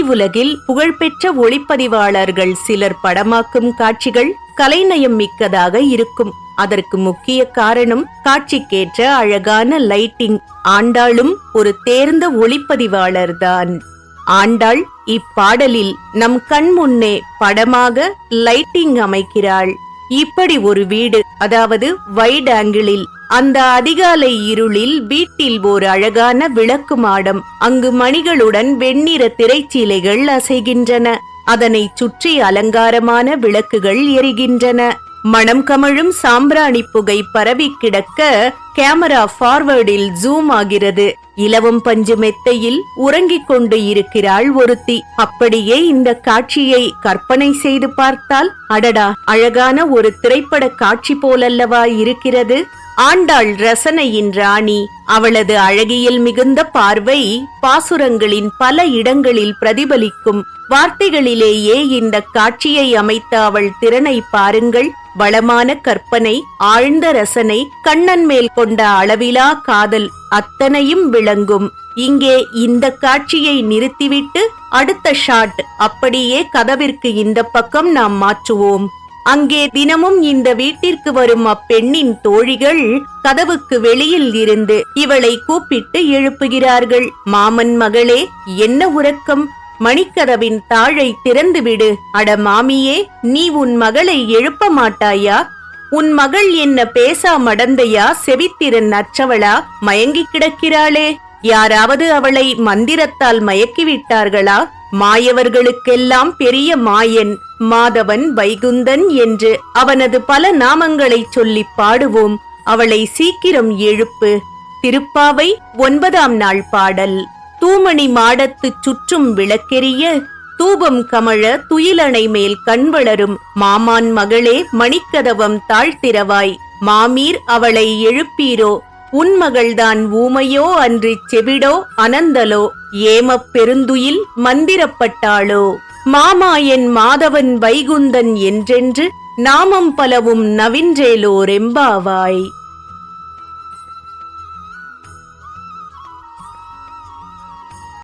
திரையுலகில் புகழ்பெற்ற ஒளிப்பதிவாளர்கள் சிலர் படமாக்கும் காட்சிகள் கலைநயம் மிக்கதாக இருக்கும். அதற்கு முக்கிய காரணம் காட்சிக்கேற்ற அழகான லைட்டிங். ஆண்டாளும் ஒரு தேர்ந்த ஒளிப்பதிவாளர்தான். ஆண்டாள் இப்பாடலில் நம் கண் முன்னே படமாக லைட்டிங் அமைக்கிறாள். இப்படி ஒரு வீடு, அதாவது வைட் ஆங்கிளில், அந்த அதிகாலை இருளில் வீட்டில் ஓர் அழகான விளக்கு மாடம். அங்கு மணிகளுடன் வெண்ணிற திரைச்சீலைகள் அசைகின்றன. அதனை சுற்றி அலங்காரமான விளக்குகள் எரிகின்றன. மணம் கமழும் சாம்பிராணி புகை பரவி கிடக்க கேமரா ஃபார்வர்டில் ஜூம் ஆகிறது. இலவம் பஞ்சு மெத்தையில் உறங்கிக் கொண்டு இருக்கிறாள் ஒருத்தி. அப்படியே இந்த காட்சியை கற்பனை செய்து பார்த்தால், அடடா, அழகான ஒரு திரைப்பட காட்சி போலல்லவா இருக்கிறது. ஆண்டாள் ரசனையின் ராணி. அவளது அழகியல் மிகுந்த பார்வை பாசுரங்களின் பல இடங்களில் பிரதிபலிக்கும். வார்த்தைகளிலேயே இந்த காட்சியை அமைத்த அவள் திறனை பாருங்கள். வளமான கற்பனை, ஆழ்ந்த ரசனை, கண்ணன் மேல் கொண்ட அளவிலா காதல், அத்தனையும் விளங்கும். இங்கே இந்த காட்சியை நிறுத்திவிட்டு அடுத்த ஷாட் அப்படியே கதவிற்கு இந்த பக்கம் நாம் மாற்றுவோம். அங்கே தினமும் இந்த வீட்டிற்கு வரும் அப்பெண்ணின் தோழிகள் கதவுக்கு வெளியில் இருந்து இவளை கூப்பிட்டு எழுப்புகிறார்கள். மாமன் மகளே, என்ன உறக்கம்? மணிக்கதவின் தாழை திறந்துவிடு. அட மாமியே, நீ உன் மகளை எழுப்ப மாட்டாயா? உன் மகள் என்ன பேசா மடந்தையா? செவித்திறன் அற்றவளா? மயங்கி கிடக்கிறாளே. யாராவது அவளை மந்திரத்தால் மயக்கிவிட்டார்களா? மாயவர்களுக்கெல்லாம் பெரிய மாயன் மாதவன், வைகுந்தன் என்று அவனது பல நாமங்களை சொல்லி பாடுவோம். அவளை சீக்கிரம் எழுப்பு. திருப்பாவை 9ஆம் நாள் பாடல். தூமணி மாடத்து சுற்றும் விளக்கெரிய, தூபம் கமழ துயிலணை மேல் கண் வளரும். மாமான் மகளே, மணிக்கதவம் தாழ்த்திரவாய். மாமீர் அவளை எழுப்பீரோ? உன்மகள்தான் ஊமையோ அன்றி செவிடோ அனந்தலோ? ஏமப் பெருந்துயில் மந்திரப்பட்டாளோ? மாமா என் மாதவன் வைகுந்தன் என்றென்று நாமம் பலவும் நவின்றேலோ ரெம்பாவாய்.